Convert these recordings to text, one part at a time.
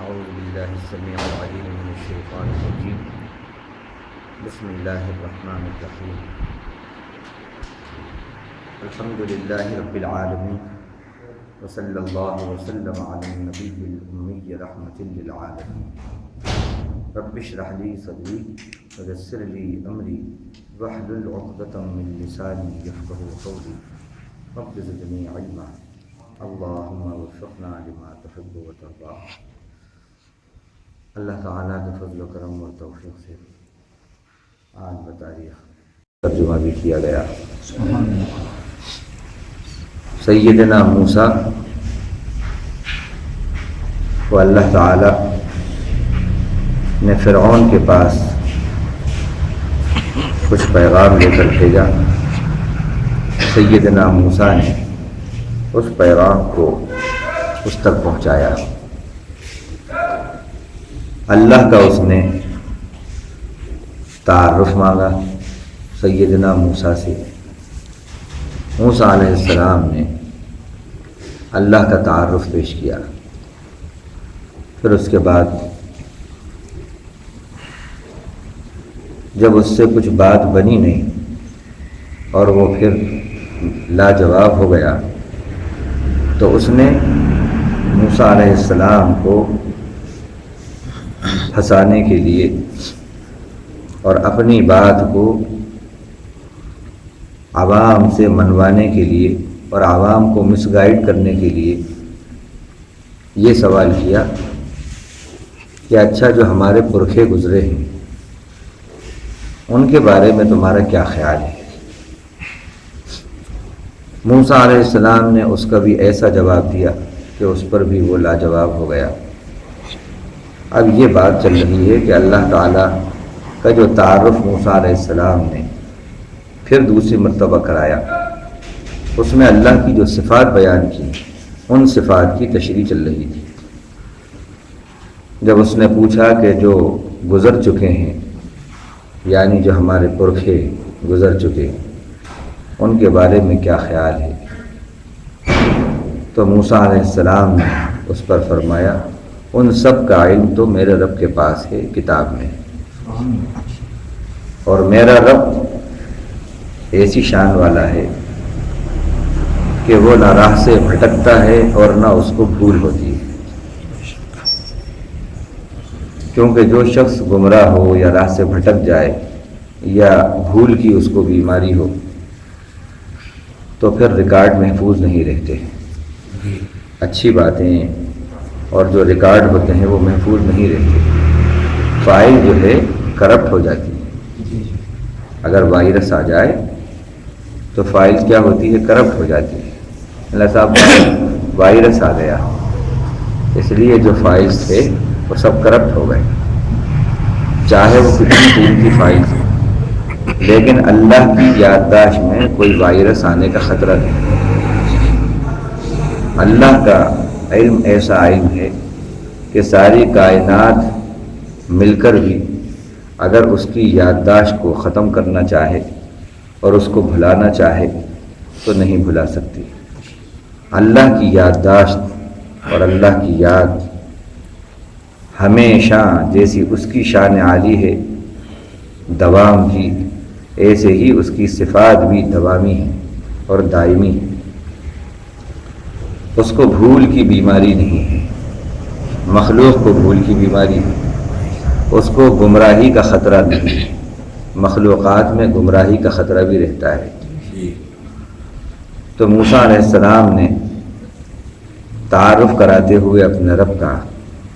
أعوذ بالله السميع العليم من الشيطان الرجيم. بسم الله الرحمن الرحيم. الحمد لله رب العالمين وصلى الله وسلم على النبي الأمي رحمة للعالمين. رب اشرح لي صدري ويسر لي أمري واحلل عقدة من لساني يفقهوا قولي. رب زدني علما. اللهم وفقنا لما تحب وترضى. اللہ تعالیٰ کے فضل و کرم اور توفیق سے آج بتاریخ ترجمہ بھی کیا گیا. سیدنا موسیٰ کو اللہ تعالیٰ نے فرعون کے پاس کچھ پیغام لے کر بھیجا. سیدنا موسیٰ نے اس پیغام کو اس تک پہنچایا. اللہ کا اس نے تعارف مانگا سیدنا موسیٰ سے. موسیٰ علیہ السلام نے اللہ کا تعارف پیش کیا. پھر اس کے بعد جب اس سے کچھ بات بنی نہیں اور وہ پھر لاجواب ہو گیا تو اس نے موسیٰ علیہ السلام کو پھنسانے کے لیے اور اپنی بات کو عوام سے منوانے کے لیے اور عوام کو مس گائیڈ کرنے کے لیے یہ سوال کیا کہ اچھا جو ہمارے پرکھے گزرے ہیں ان کے بارے میں تمہارا کیا خیال ہے؟ موسیٰ علیہ السلام نے اس کا بھی ایسا جواب دیا کہ اس پر بھی وہ لاجواب ہو گیا. اب یہ بات چل رہی ہے کہ اللہ تعالیٰ کا جو تعارف موسیٰ علیہ السلام نے پھر دوسری مرتبہ کرایا اس میں اللہ کی جو صفات بیان کی ان صفات کی تشریح چل رہی تھی. جب اس نے پوچھا کہ جو گزر چکے ہیں یعنی جو ہمارے پرکھے گزر چکے ان کے بارے میں کیا خیال ہے تو موسیٰ علیہ السلام نے اس پر فرمایا ان سب کا علم تو میرے رب کے پاس ہے کتاب میں، اور میرا رب ایسی شان والا ہے کہ وہ نہ راہ سے بھٹکتا ہے اور نہ اس کو بھول ہوتی ہے. کیونکہ جو شخص گمراہ ہو یا راہ سے بھٹک جائے یا بھول کی اس کو بیماری ہو تو پھر ریکارڈ محفوظ نہیں رہتے. اچھی باتیں اور جو ریکارڈ ہوتے ہیں وہ محفوظ نہیں رہتے. فائل جو ہے کرپٹ ہو جاتی ہے. اگر وائرس آ جائے تو فائل کیا ہوتی ہے؟ کرپٹ ہو جاتی ہے. اللہ صاحب وائرس آ گیا اس لیے جو فائلز تھے وہ سب کرپٹ ہو گئے چاہے وہ کتنی قیمتی فائل تھے. لیکن اللہ کی یادداشت میں کوئی وائرس آنے کا خطرہ نہیں. اللہ کا علم ایسا علم ہے کہ ساری کائنات مل کر بھی اگر اس کی یادداشت کو ختم کرنا چاہے اور اس کو بھلانا چاہے تو نہیں بھلا سکتی. اللہ کی یادداشت اور اللہ کی یاد ہمیشہ جیسی اس کی شان عالی ہے دوام کی، ایسے ہی اس کی صفات بھی دوامی ہیں اور دائمی ہیں. اس کو بھول کی بیماری نہیں ہے. مخلوق کو بھول کی بیماری ہے. اس کو گمراہی کا خطرہ نہیں ہے. مخلوقات میں گمراہی کا خطرہ بھی رہتا ہے. تو موسیٰ علیہ السلام نے تعارف کراتے ہوئے اپنے رب کا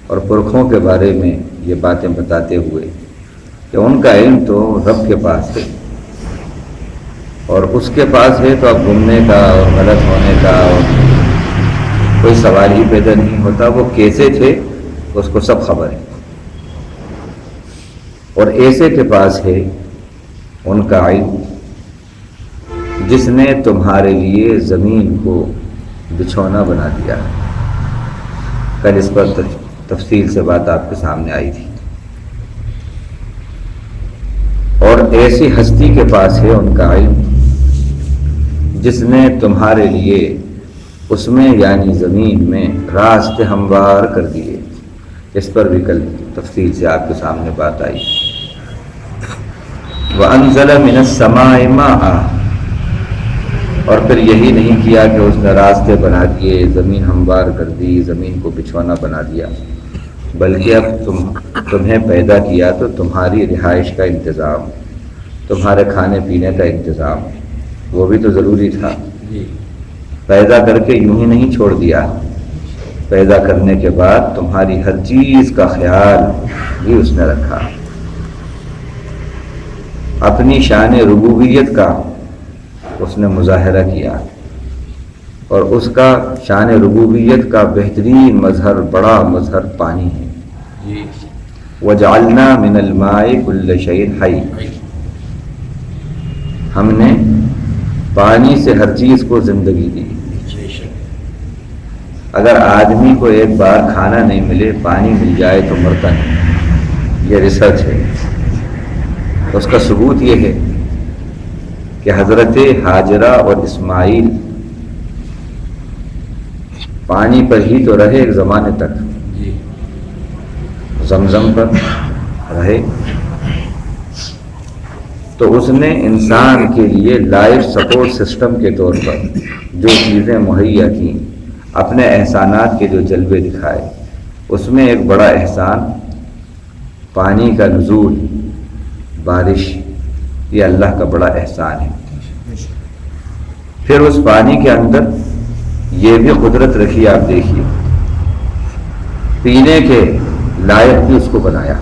اور پرکھوں کے بارے میں یہ باتیں بتاتے ہوئے کہ ان کا علم تو رب کے پاس ہے اور اس کے پاس ہے تو اب گمنے کا اور غلط ہونے کا اور کوئی سوال ہی پیدا نہیں ہوتا. وہ کیسے تھے اس کو سب خبر ہے. اور ایسے کے پاس ہے ان کا علم جس نے تمہارے لیے زمین کو بچھونا بنا دیا. کل اس پر تفصیل سے بات آپ کے سامنے آئی تھی. اور ایسی ہستی کے پاس ہے ان کا علم جس نے تمہارے لیے اس میں یعنی زمین میں راستے ہموار کر دیے. اس پر بھی کل تفصیل سے آپ کے سامنے بات آئی. وَأَنزَلَ مِنَ السَّمَاءِ مَاءً، اور پھر یہی نہیں کیا کہ اس نے راستے بنا دیے، زمین ہموار کر دی، زمین کو بچھونا بنا دیا، بلکہ اب تمہیں پیدا کیا تو تمہاری رہائش کا انتظام، تمہارے کھانے پینے کا انتظام، وہ بھی تو ضروری تھا. پیدا کر کے یوں ہی نہیں چھوڑ دیا، پیدا کرنے کے بعد تمہاری ہر چیز کا خیال بھی اس نے رکھا. اپنی شان ربوبیت کا اس نے مظاہرہ کیا، اور اس کا شان ربوبیت کا بہترین مظہر، بڑا مظہر پانی ہے. وَجَعَلْنَا مِنَ الْمَاءِ كُلَّ شَيْءٍ حَيٍّ، ہم نے پانی سے ہر چیز کو زندگی دی. اگر آدمی کو ایک بار کھانا نہیں ملے، پانی مل جائے تو مرتا نہیں. یہ ریسرچ ہے. اس کا ثبوت یہ ہے کہ حضرت ہاجرہ اور اسماعیل پانی پر ہی تو رہے ایک زمانے تک، زمزم پر رہے. تو اس نے انسان کے لیے لائف سپورٹ سسٹم کے طور پر جو چیزیں مہیا کیں، اپنے احسانات کے جو جلوے دکھائے، اس میں ایک بڑا احسان پانی کا نزول، بارش، یہ اللہ کا بڑا احسان ہے. پھر اس پانی کے اندر یہ بھی قدرت رکھی، آپ دیکھیے، پینے کے لائق بھی اس کو بنایا.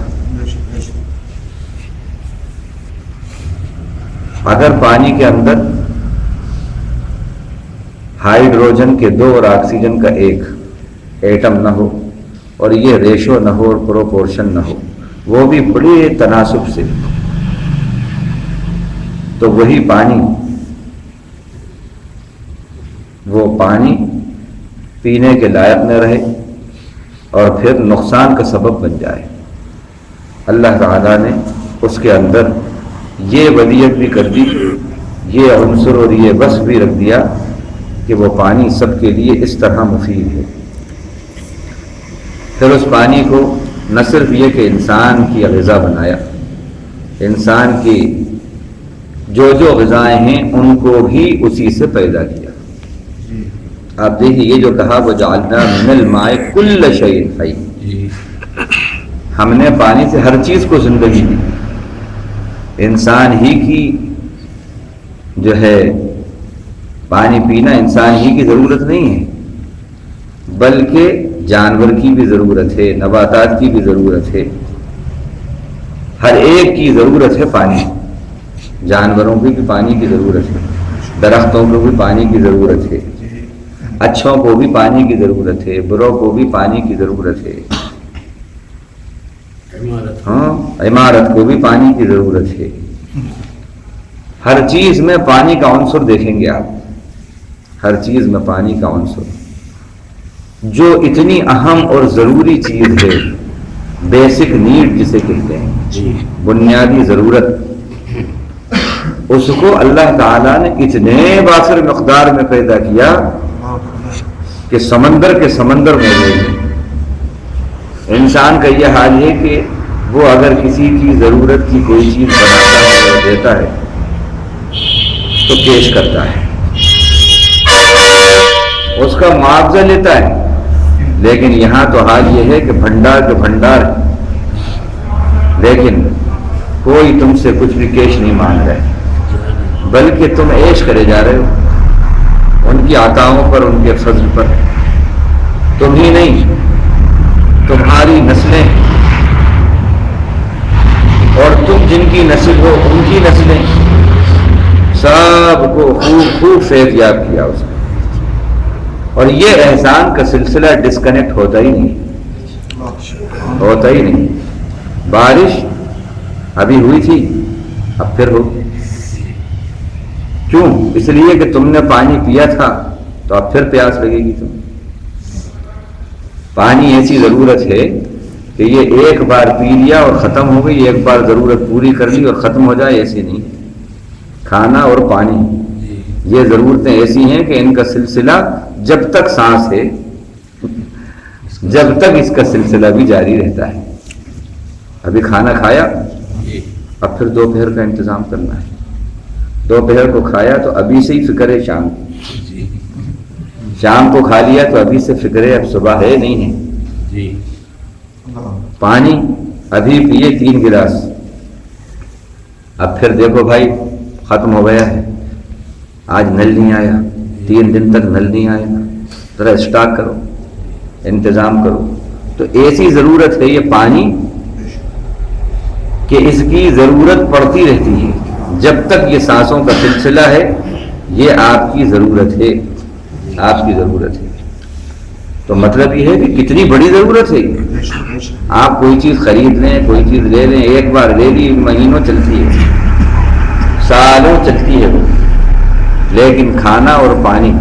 اگر پانی کے اندر ہائیڈروجن کے 2 اور آکسیجن کا 1 ایٹم نہ ہو، اور یہ ریشو نہ ہو اور پروپورشن نہ ہو، وہ بھی بڑے تناسب سے، تو وہی پانی، وہ پانی پینے کے لائق نہ رہے اور پھر نقصان کا سبب بن جائے. اللہ تعالیٰ نے اس کے اندر یہ ولیت بھی کر دی، یہ عنصر اور یہ وصف بھی رکھ دیا کہ وہ پانی سب کے لیے اس طرح مفید ہے. پھر اس پانی کو نہ صرف یہ کہ انسان کی غذا بنایا، انسان کی جو جو غذائیں ہیں ان کو بھی اسی سے پیدا کیا. آپ دیکھیے یہ جو کہا وَجَعَلْنَا مِنَ الْمَاءِ كُلَّ شَيْءٍ حَيٍّ، ہم نے پانی سے ہر چیز کو زندگی دی. انسان ہی کی جو ہے پانی پینا انسان ہی کی ضرورت نہیں ہے، بلکہ جانور کی بھی ضرورت ہے، نباتات کی بھی ضرورت ہے، ہر ایک کی ضرورت ہے پانی. جانوروں کی بھی پانی کی ضرورت ہے، درختوں کو بھی پانی کی ضرورت ہے، اچھوں کو بھی پانی کی ضرورت ہے، بروں کو بھی پانی کی ضرورت ہے، ہاں عمارت کو بھی پانی کی ضرورت ہے. ہر چیز میں پانی کا عنصر دیکھیں گے آپ، ہر چیز میں پانی کا عنصر. جو اتنی اہم اور ضروری چیز ہے، بیسک نیڈ جسے کہتے ہیں، بنیادی ضرورت، اس کو اللہ تعالیٰ نے اتنے وافر مقدار میں پیدا کیا کہ سمندر کے سمندر موجود ہے. انسان کا یہ حال ہے کہ وہ اگر کسی کی ضرورت کی کوئی چیز بناتا ہے اور دیتا ہے تو پیش کرتا ہے، اس کا معاوضہ لیتا ہے. لیکن یہاں تو حال یہ ہے کہ بھنڈار کے بھنڈار ہے، لیکن کوئی تم سے کچھ بھی کیش نہیں مانگ رہا ہے، بلکہ تم عیش کرے جا رہے ہو ان کی عطاؤں پر، ان کے فضل پر. تم ہی نہیں، تمہاری نسلیں اور تم جن کی نسل ہو ان کی نسلیں، سب کو خوب خوب فیض یاب کیا اس نے. اور یہ احسان کا سلسلہ ڈسکنیکٹ ہوتا ہی نہیں، ہوتا ہی نہیں. بارش ابھی ہوئی تھی، اب پھر ہو. کیوں؟ اس لیے کہ تم نے پانی پیا تھا تو اب پھر پیاس لگے گی. تم پانی ایسی ضرورت ہے کہ یہ ایک بار پی لیا اور ختم ہو گئی، ایک بار ضرورت پوری کر لی اور ختم ہو جائے، ایسی نہیں. کھانا اور پانی یہ ضرورتیں ایسی ہیں کہ ان کا سلسلہ جب تک سانس ہے جب تک اس کا سلسلہ بھی جاری رہتا ہے. ابھی کھانا کھایا, اب پھر دوپہر کا انتظام کرنا ہے. دوپہر کو کھایا تو ابھی سے ہی فکر ہے شام کی. شام کو کھا لیا تو ابھی سے فکر ہے اب صبح ہے نہیں ہے. پانی ابھی پیے 3 گلاس, اب پھر دیکھو بھائی ختم ہو گیا ہے, آج نل نہیں آیا, 3 دن تک نل نہیں آیا, ذرا اسٹاک کرو, انتظام کرو. تو ایسی ضرورت ہے یہ پانی کہ اس کی ضرورت پڑتی رہتی ہے جب تک یہ سانسوں کا سلسلہ ہے. یہ آپ کی ضرورت ہے, آپ کی ضرورت ہے. تو مطلب یہ ہے کہ کتنی بڑی ضرورت ہے. آپ کوئی چیز خرید لیں, کوئی چیز لے لیں, ایک بار لے لی مہینوں چلتی ہے, سالوں چلتی ہے وہ. لیکن کھانا اور پانی,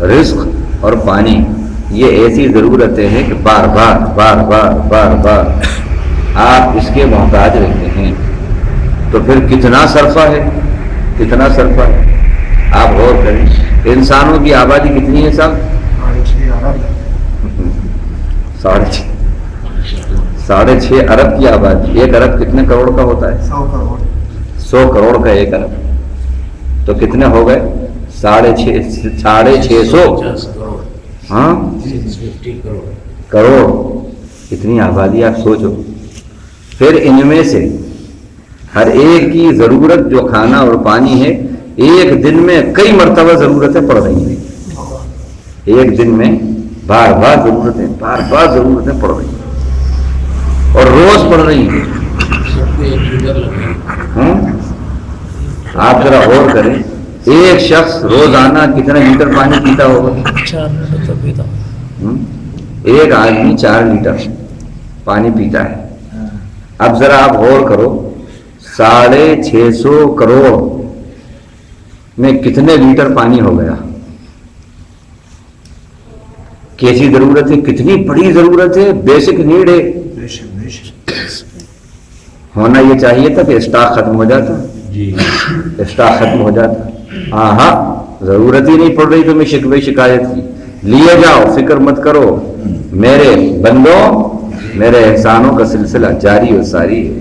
رزق اور پانی, یہ ایسی ضرورتیں ہیں کہ بار بار بار بار بار بار آپ اس کے محتاج رہتے ہیں. تو پھر کتنا صرفہ ہے, کتنا صرفہ ہے. آپ غور کریں, انسانوں کی آبادی کتنی ہے صاحب؟ 6.5 ارب کی آبادی. 1 ارب کتنے کروڑ کا ہوتا ہے؟ 100 کروڑ. 100 کروڑ کا 1 ارب, تو کتنے ہو گئے؟ 650 ہاں کروڑ. اتنی آبادی آپ سوچو. پھر ان میں سے ہر ایک کی ضرورت جو کھانا اور پانی ہے, ایک دن میں کئی مرتبہ ضرورتیں پڑ رہی ہیں. ایک دن میں بار بار ضرورتیں پڑ رہی ہیں, اور روز پڑ رہی ہیں. آپ ذرا غور کریں, ایک شخص روزانہ کتنا لیٹر پانی پیتا ہوگا؟ 4 لیٹر پیتا. ایک آدمی 4 لیٹر پانی پیتا ہے. اب ذرا آپ غور کرو, 650 کروڑ میں کتنے لیٹر پانی ہو گیا. کیسی ضرورت ہے, کتنی بڑی ضرورت ہے, بیسک نیڈ ہے. ہونا یہ چاہیے تھا کہ اسٹاک ختم ہو جاتا, اسٹاک ختم ہو جاتا. ہاں ضرورت ہی نہیں پڑ رہی تو میں شکوے شکایت کی. لیے جاؤ, فکر مت کرو, میرے بندوں میرے احسانوں کا سلسلہ جاری و ساری ہے.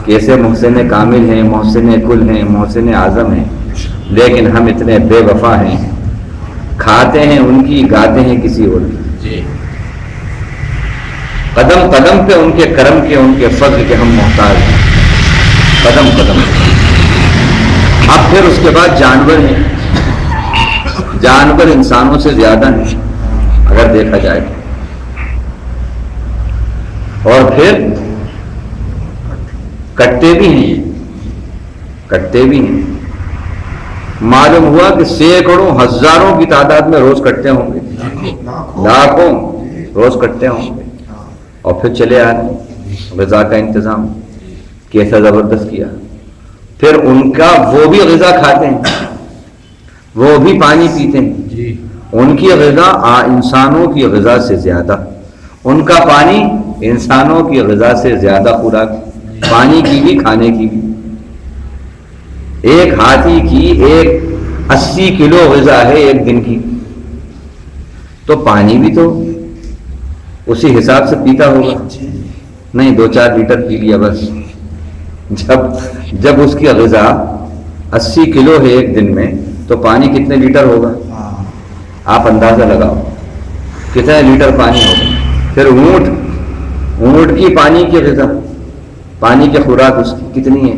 کیسے محسن کامل ہیں, محسن کل ہیں, محسن اعظم ہیں, لیکن ہم اتنے بے وفا ہیں, کھاتے ہیں ان کی, گاتے ہیں کسی اور کی. قدم قدم پہ ان کے کرم کے, ان کے فضل کے ہم محتاج ہیں, قدم قدم. اب پھر اس کے بعد جانور ہیں. جانور انسانوں سے زیادہ ہیں اگر دیکھا جائے. اور پھر کٹتے بھی ہیں, کٹتے بھی ہیں. معلوم ہوا کہ سینکڑوں ہزاروں کی تعداد میں روز کٹتے ہوں گے, لاکھوں روز کٹتے ہوں گے. اور پھر چلے آ رہے غذا کا انتظام کیسا زبردست کیا. پھر ان کا وہ بھی غذا کھاتے ہیں, وہ بھی پانی پیتے ہیں. ان کی غذا انسانوں کی غذا سے زیادہ, ان کا پانی انسانوں کی غذا سے زیادہ خوراک, پانی کی بھی کھانے کی بھی. ایک ہاتھی کی 80 کلو غذا ہے ایک دن کی, تو پانی بھی تو اسی حساب سے پیتا ہوگا. نہیں 2-4 لیٹر پی لیا بس. جب اس کی غذا 80 کلو ہے ایک دن میں, تو پانی کتنے لیٹر ہوگا آپ اندازہ لگاؤ, کتنے لیٹر پانی ہوگا. پھر اونٹ کی پانی کی غذا, پانی کی خوراک اس کی کتنی ہے؟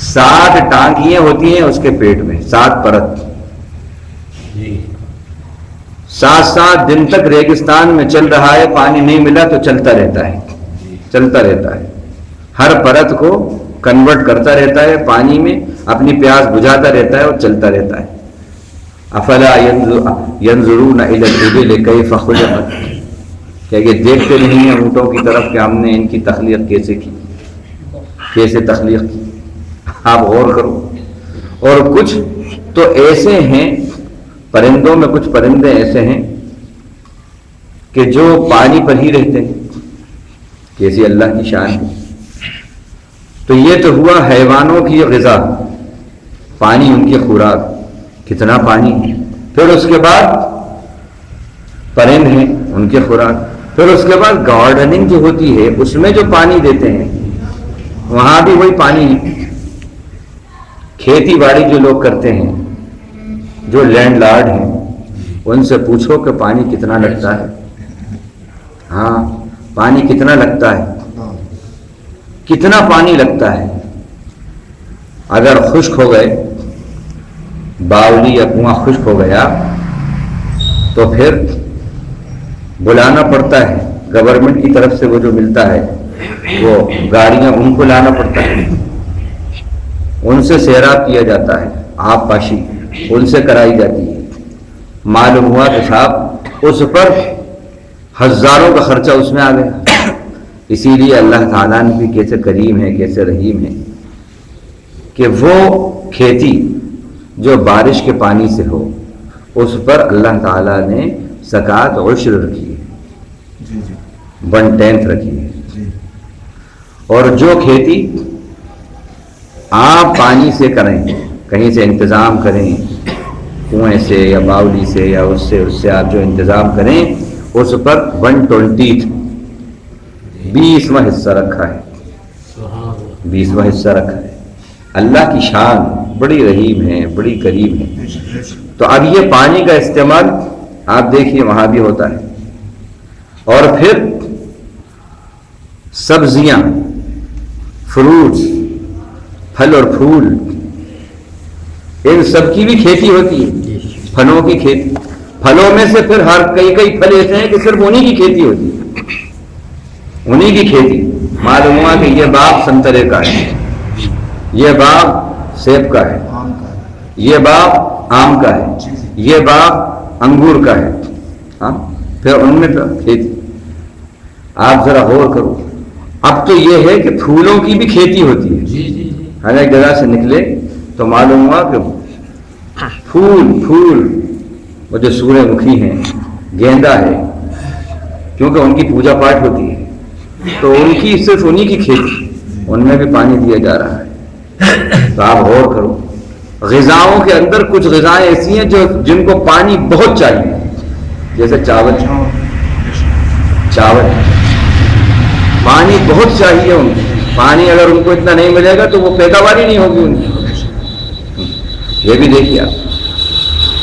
7 ٹانکیاں ہوتی ہیں اس کے پیٹ میں, 7 پرت. 7 دن تک ریگستان میں چل رہا ہے, پانی نہیں ملا تو چلتا رہتا ہے, چلتا رہتا ہے. ہر پرت کو کنورٹ کرتا رہتا ہے پانی میں, اپنی پیاس بجھاتا رہتا ہے اور چلتا رہتا ہے. افلا ينظرون الى الابل كيف خلقت, کہ یہ دیکھتے نہیں ہیں اونٹوں کی طرف کہ ہم نے ان کی تخلیق کیسے کی, کیسے تخلیق کی. آپ غور کرو. اور کچھ تو ایسے ہیں پرندوں میں, کچھ پرندے ایسے ہیں کہ جو پانی پر ہی رہتے ہیں. کیسی اللہ کی شان ہے. تو یہ تو ہوا حیوانوں کی غذا, پانی ان کی خوراک, کتنا پانی. پھر اس کے بعد پرند ہیں ان کے خوراک. پھر اس کے بعد گارڈننگ جو ہوتی ہے اس میں جو پانی دیتے ہیں وہاں بھی وہی پانی ہے. کھیتی باڑی جو لوگ کرتے ہیں, جو لینڈ لارڈ ہیں, ان سے پوچھو کہ پانی کتنا لگتا ہے. ہاں, پانی کتنا لگتا ہے, کتنا پانی لگتا ہے. اگر خشک ہو گئے, باولی یا کنواں خشک ہو گیا تو پھر بلانا پڑتا ہے گورنمنٹ کی طرف سے, وہ جو ملتا ہے وہ گاڑیاں ان کو لانا پڑتا ہے, ان سے سیراب کیا جاتا ہے, آب پاشی ان سے کرائی جاتی ہے. معلوم ہوا کہ صاحب اس پر ہزاروں کا خرچہ اس میں آ گیا. اسی لیے اللہ تعالیٰ نے بھی کیسے کریم ہے, کیسے رحیم ہے کہ وہ کھیتی جو بارش کے پانی سے ہو اس پر اللہ تعالیٰ نے زکوٰۃ عشر رکھی ہے, 1/10 رکھی ہے. اور جو کھیتی آپ پانی سے کریں, کہیں سے انتظام کریں, کنویں سے یا باولی سے یا اس سے آپ جو انتظام کریں اس پر 1/20 20واں حصہ رکھا ہے, 20واں حصہ رکھا ہے. اللہ کی شان بڑی رحیم ہے, بڑی کریم ہے. تو اب یہ پانی کا استعمال آپ دیکھیے وہاں بھی ہوتا ہے. اور پھر سبزیاں, فروٹس, پھل اور پھول, ان سب کی بھی کھیتی ہوتی ہے. پھلوں کی کھیتی, پھلوں میں سے پھر ہر کئی پھل ایسے ہیں کہ صرف انہی کی کھیتی ہوتی ہے, انہی کی کھیتی. معلوم ہوا کہ یہ باغ سنترے کا ہے, یہ باغ سیب کا ہے, یہ باغ آم کا ہے, یہ باغ انگور کا ہے. ہاں, پھر ان میں کھیتی. آپ ذرا غور کرو. اب تو یہ ہے کہ پھولوں کی بھی کھیتی ہوتی ہے. ہر ایک جگہ سے نکلے تو معلوم ہوا کہ پھول وہ جو سورہ مکھی ہیں, گیندا ہے, کیونکہ ان کی پوجا پاٹ ہوتی ہے تو ان کی صرف انہی کی کھیتی, ان میں بھی پانی دیا جا رہا ہے. تو آپ غور کرو. غذاؤں کے اندر کچھ غذائیں ایسی ہیں جن کو پانی بہت چاہیے, جیسے چاول پانی بہت چاہیے ان کو. پانی اگر ان کو اتنا نہیں ملے گا تو وہ پیداوار ہی نہیں ہوگی ان کی. یہ بھی دیکھیے آپ,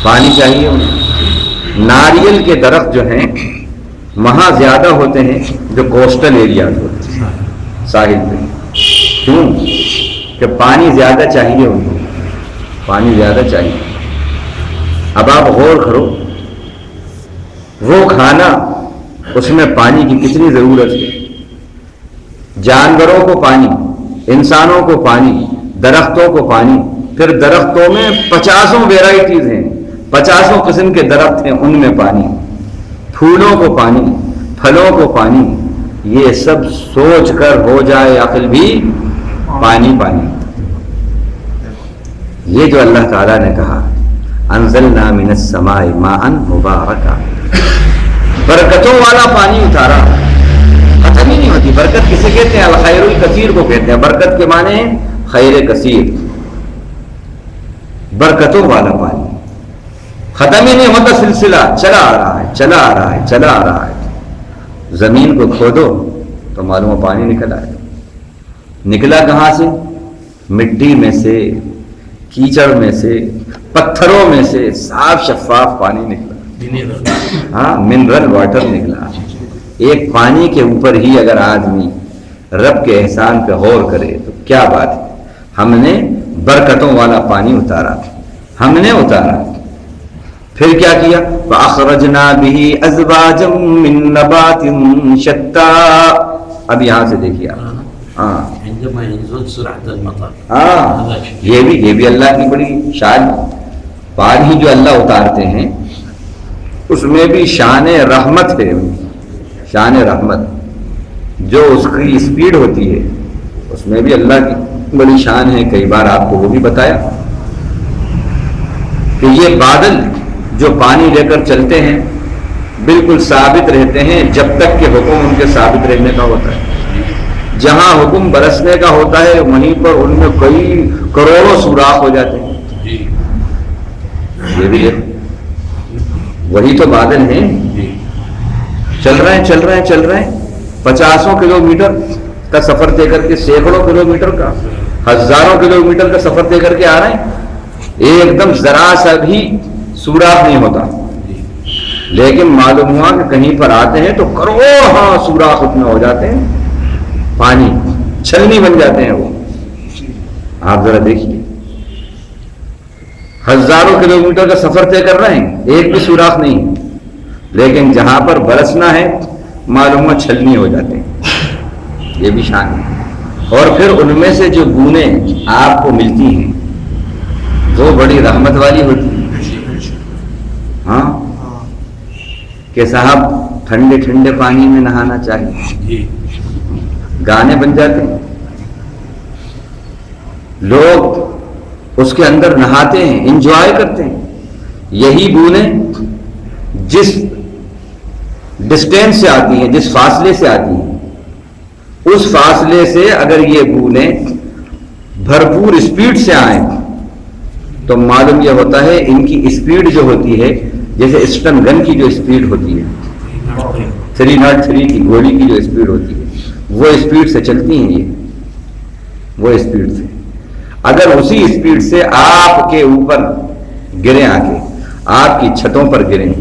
پانی چاہیے ان کو. ناریل کے درخت جو ہیں وہاں زیادہ ہوتے ہیں جو کوسٹل ایریاز ہوتے ہیں, ساحل پہ. کیوں کہ پانی زیادہ چاہیے ان کو, پانی زیادہ چاہیے. اب آپ غور کرو, وہ کھانا اس میں پانی کی کتنی ضرورت ہے. جانوروں کو پانی, انسانوں کو پانی, درختوں کو پانی. پھر درختوں میں 50 ویرائٹیز ہیں, 50 قسم کے درخت ہیں, ان میں پانی. پھولوں کو پانی, پھلوں کو پانی. یہ سب سوچ کر ہو جائے عقل بھی پانی پانی. یہ جو اللہ تعالیٰ نے کہا انزلنا من السماء ماء مبارکا, برکتوں والا پانی اتارا. ختم ہی نہیں ہوتی. برکت کسے کہتے ہیں؟ الخیر الکثیر کو کہتے ہیں. برکت کے معنی ہیں خیر کثیر, برکتوں والا پانی. ختم ہی نہیں ہوتا سلسلہ, چلا آ رہا ہے, چلا آ رہا ہے, چلا آ رہا ہے. زمین کو کھودو تو معلوم پانی نکل آئے. نکلا کہاں سے؟ مٹی میں سے, کیچڑ میں سے, پتھروں میں سے صاف شفاف پانی نکلا. ہاں, منرل واٹر نکلا. ایک پانی کے اوپر ہی اگر آدمی رب کے احسان پہ غور کرے تو کیا بات ہے. ہم نے برکتوں والا پانی اتارا, ہم نے اتارا. پھر کیا کیا؟ فَأَخْرَجْنَا بِهِ أَزْوَاجًا مِّن نَّبَاتٍ شَتَّىٰ. اب یہاں سے دیکھیے آپ. ہاں, یہ بھی اللہ کی بڑی شان. پانی جو اللہ اتارتے ہیں اس میں بھی شان رحمت ہے. شان رحمت جو اس کی اسپیڈ ہوتی ہے اس میں بھی اللہ کی بڑی شان ہے. کئی بار آپ کو وہ بھی بتایا کہ یہ بادل جو پانی لے کر چلتے ہیں بالکل ثابت رہتے ہیں جب تک کہ حکم ان کے ثابت رہنے کا ہوتا ہے. جہاں حکم برسنے کا ہوتا ہے وہیں پر ان میں کئی کروڑوں سوراخ ہو جاتے ہیں. یہ بھی وہی تو بادل ہیں چل رہے ہیں 50 کلومیٹر کا سفر طے کر کے، سینکڑوں کلومیٹر کا، ہزاروں کلومیٹر کا سفر طے کر کے آ رہے ہیں، ایک دم ذرا سا بھی سوراخ نہیں ہوتا، لیکن معلوم ہوا کہ کہیں پر آتے ہیں تو کروڑوں سوراخ اتنے ہو جاتے ہیں، پانی چھلنی بن جاتے ہیں وہ۔ آپ ذرا دیکھیے، ہزاروں کلومیٹر کا سفر طے کر رہے ہیں، ایک بھی سوراخ نہیں، لیکن جہاں پر برسنا ہے معلوم ہوا چھلنی ہو جاتے ہیں۔ یہ بھی شان ہے۔ اور پھر ان میں سے جو بوندیں آپ کو ملتی ہیں وہ بڑی رحمت والی ہوتی ہیں، ہاں، کہ صاحب ٹھنڈے ٹھنڈے پانی میں نہانا چاہیے، گانے بن جاتے ہیں، لوگ اس کے اندر نہاتے ہیں، انجوائے کرتے ہیں۔ یہی بوندیں جس ڈسٹینس سے آتی ہیں، جس فاصلے سے آتی ہیں، اس فاصلے سے اگر یہ بوندیں بھرپور اسپیڈ سے آئیں تو معلوم یہ ہوتا ہے ان کی اسپیڈ جو ہوتی ہے، جیسے اسٹن گن کی جو اسپیڈ ہوتی ہے، 303 کی گولی کی جو اسپیڈ ہوتی ہے، وہ اسپیڈ سے چلتی ہیں یہ، وہ اسپیڈ سے۔ اگر اسی اسپیڈ سے آپ کے اوپر گریں، آ کے آپ کی چھتوں پر گریں،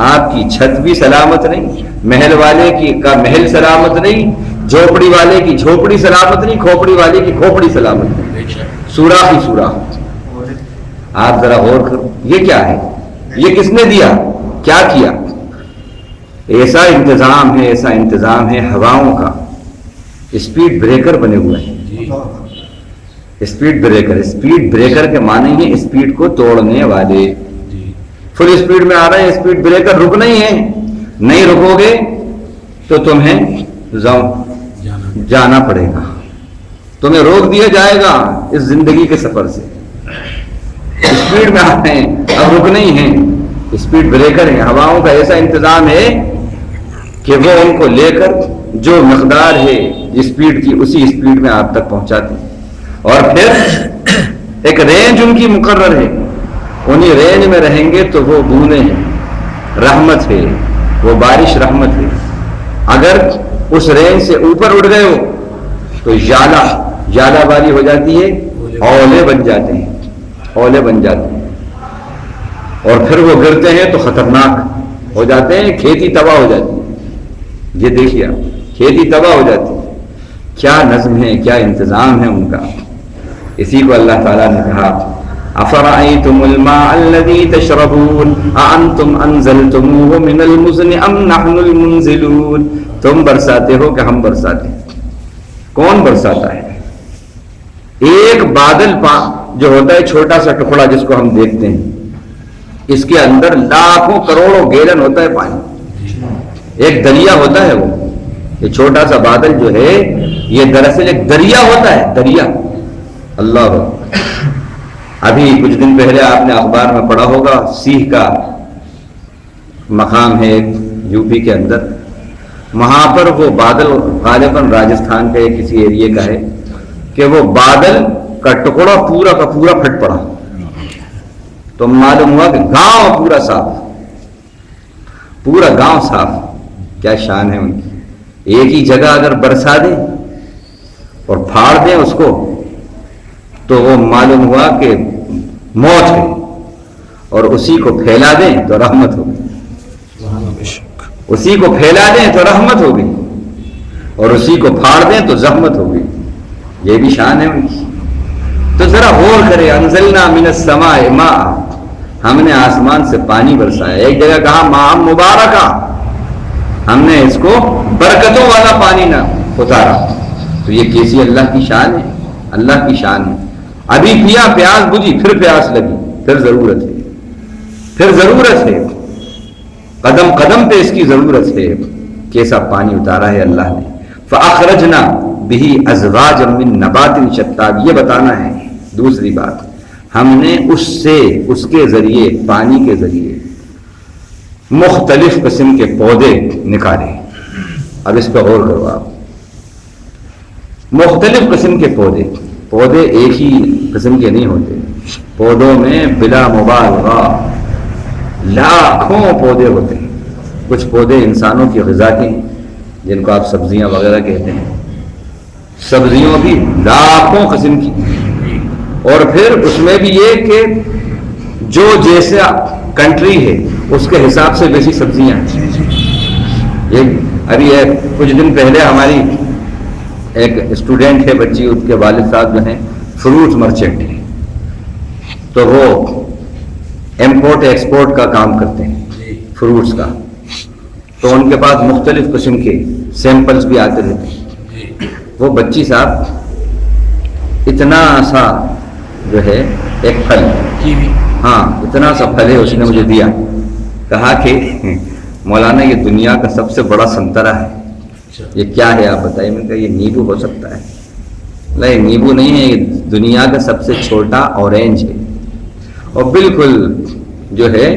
آپ کی چھت بھی سلامت نہیں، محل والے کی کا محل سلامت نہیں، جھوپڑی والے کی جھوپڑی سلامت نہیں، کھوپڑی والے کی کھوپڑی سلامت نہیں، سوراخ ہی سوراخ۔ آپ ذرا غور کرو، یہ کیا ہے؟ یہ کس نے دیا؟ کیا کیا؟ ایسا انتظام ہے، ایسا انتظام ہے ہواؤں کا، اسپیڈ بریکر بنے ہوئے ہیں۔ اسپیڈ بریکر کے معنی ہے اسپیڈ کو توڑنے والے۔ فل اسپیڈ میں آ رہے ہیں، اسپیڈ بریکر رکنا ہی ہے، نہیں رکو گے تو تمہیں جانا پڑے گا، تمہیں روک دیا جائے گا اس زندگی کے سفر سے۔ اسپیڈ میں آ رہے ہیں، اب رکنا ہی ہے، اسپیڈ بریکر ہے، ہواؤں کا ایسا انتظام ہے کہ وہ ان کو لے کر جو مقدار ہے اسپیڈ کی، اسی اسپیڈ میں آپ تک پہنچاتے ہیں۔ اور پھر ایک رینج ان کی مقرر ہے، انہی رینج میں رہیں گے تو وہ بوندیں ہیں، رحمت ہے، وہ بارش رحمت ہے۔ اگر اس رینج سے اوپر اٹھ گئے ہو تو ژالہ باری ہو جاتی ہے، اولے بن جاتے ہیں، اولے بن جاتے ہیں، اور پھر وہ گرتے ہیں تو خطرناک ہو جاتے ہیں، کھیتی تباہ ہو جاتی ہے۔ یہ دیکھیے آپ، کھیتی تباہ ہو جاتی ہے۔ کیا نظم ہے، کیا انتظام ہے ان کا۔ اسی کو اللہ تعالیٰ نے کہا، افرأیتم الماء الذی تشربون اانتم انزلتموہ من المزن ام نحن المنزلون۔ تم برساتے ہو کہ ہم برساتے ہیں؟ کون برساتا ہے؟ ایک بادل جو ہوتا ہے چھوٹا سا ٹکڑا جس کو ہم دیکھتے ہیں، اس کے اندر لاکھوں کروڑوں گیلن ہوتا ہے پانی، ایک دریا ہوتا ہے وہ۔ یہ چھوٹا سا بادل جو ہے یہ دراصل ایک دریا ہوتا ہے، دریا۔ اللہ، ابھی کچھ دن پہلے آپ نے اخبار میں پڑھا ہوگا، سیہ کا مقام ہے یو پی کے اندر، وہاں پر وہ بادل غالباً راجستھان کے کسی ایریے کا ہے کہ وہ بادل کا ٹکڑا پورا کا پورا پھٹ پڑا، تو معلوم ہوا کہ گاؤں پورا صاف، پورا گاؤں صاف۔ کیا شان ہے ان کی۔ ایک ہی جگہ اگر برسا دیں اور پھاڑ دیں اس کو تو وہ معلوم ہوا کہ موت ہے، اور اسی کو پھیلا دیں تو رحمت ہوگی، اسی کو پھیلا دیں تو رحمت ہوگی، اور اسی کو پھاڑ دیں تو زحمت ہوگی۔ یہ بھی شان ہے ان کی۔ تو ذرا غور کرے، انزلنا من السماء ماء، ہم نے آسمان سے پانی برسایا۔ ایک جگہ کہا ماء مبارکہ، ہم نے اس کو برکتوں والا پانی نہ اتارا۔ تو یہ کیسی اللہ کی شان ہے، اللہ کی شان ہے۔ ابھی پیا، پیاس بجھی، پھر پیاس لگی، پھر ضرورت ہے، پھر ضرورت ہے، قدم قدم پہ اس کی ضرورت ہے۔ کیسا پانی اتارا ہے اللہ نے۔ فَأَخْرَجْنَا بِهِ أَزْوَاجًا مِّن نَبَاتٍ شَتَّىٰ، یہ بتانا ہے دوسری بات، ہم نے اس سے، اس کے ذریعے، پانی کے ذریعے مختلف قسم کے پودے نکالے۔ اب اس پہ غور کرو آپ، مختلف قسم کے پودے ایک ہی قسم کے نہیں ہوتے، پودوں میں بلا مبالغہ لاکھوں پودے ہوتے ہیں، کچھ پودے انسانوں کی غذا کے ہیں جن کو آپ سبزیاں وغیرہ کہتے ہیں، سبزیوں بھی لاکھوں قسم کی، اور پھر اس میں بھی یہ کہ جو جیسا کنٹری ہے اس کے حساب سے ویسی سبزیاں ہیں۔ ابھی کچھ دن پہلے ہماری ایک اسٹوڈنٹ ہے بچی، اس کے والد صاحب جو ہیں فروٹ مرچنٹ ہیں، تو وہ امپورٹ ایکسپورٹ کا کام کرتے ہیں فروٹس کا، تو ان کے پاس مختلف قسم کے سیمپلز بھی آتے رہتے ہیں۔ وہ بچی صاحب اتنا سا جو ہے ایک پھل، ہاں اتنا سا پھل ہے، اس نے مجھے دیا، کہا کہ مولانا یہ دنیا کا سب سے بڑا سنترا ہے، یہ کیا ہے آپ بتائیے؟ میں نے کہا یہ نیبو ہو سکتا ہے۔ نہیں، نیبو نہیں ہے، یہ دنیا کا سب سے چھوٹا اورینج ہے، اور بالکل جو ہے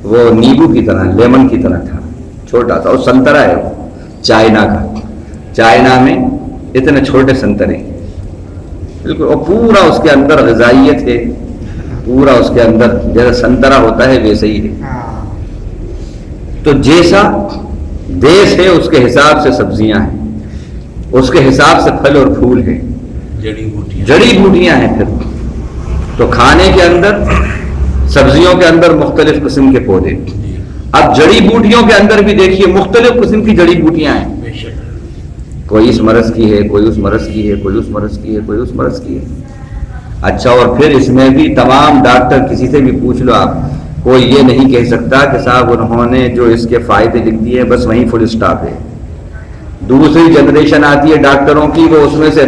وہ نیبو کی طرح، لیمن کی طرح تھا، چھوٹا تھا، اور سنترا ہے وہ چائنا کا، چائنا میں اتنے چھوٹے سنترے بالکل، اور پورا اس کے اندر غذائیت ہے، پورا اس کے اندر جیسا سنترا ہوتا ہے ویسے ہی ہے۔ تو جیسا دیش ہے اس کے حساب سے سبزیاں ہیں، اس کے حساب سے پھل اور پھول ہیں، جڑی بوٹیاں ہیں۔ پھر تو کھانے کے اندر، سبزیوں کے اندر مختلف قسم کے پودے، اب جڑی بوٹیوں کے اندر بھی دیکھیے مختلف قسم کی جڑی بوٹیاں ہیں، کوئی اس مرض کی ہے، کوئی اس مرض کی ہے، کوئی اس مرض کی ہے، کوئی اس مرض کی ہے۔ اچھا، اور پھر اس میں بھی تمام ڈاکٹر کسی سے بھی پوچھ لو آپ، کوئی یہ نہیں کہہ سکتا کہ صاحب انہوں نے جو اس کے فائدے لکھ دیے بس وہیں فل اسٹاپ ہے۔ دوسری جنریشن آتی ہے ڈاکٹروں کی، وہ اس میں سے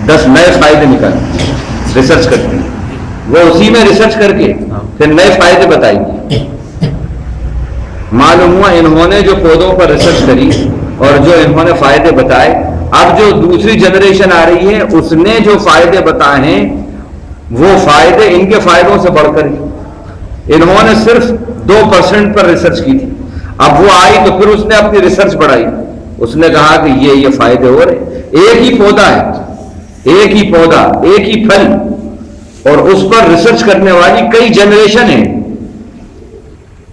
10 نئے فائدے نکالتی، ریسرچ کرتی ہے، وہ اسی میں ریسرچ کر کے پھر نئے فائدے بتائیں گی۔ معلوم ہوا انہوں نے جو پودوں پر ریسرچ کری اور جو انہوں نے فائدے بتائے، اب جو دوسری جنریشن آ رہی ہے اس نے جو فائدے بتائے ہیں وہ فائدے ان کے فائدوں سے بڑھ کر انہوں نے صرف 2% پر ریسرچ کی تھی، اب وہ آئی تو پھر اس نے اپنی ریسرچ بڑھائی، اس نے کہا کہ یہ فائدے ہو رہے، ایک ہی پودا ہے، ایک ہی پودا، ایک ہی پھل، اور اس پر ریسرچ کرنے والی کئی جنریشن ہیں،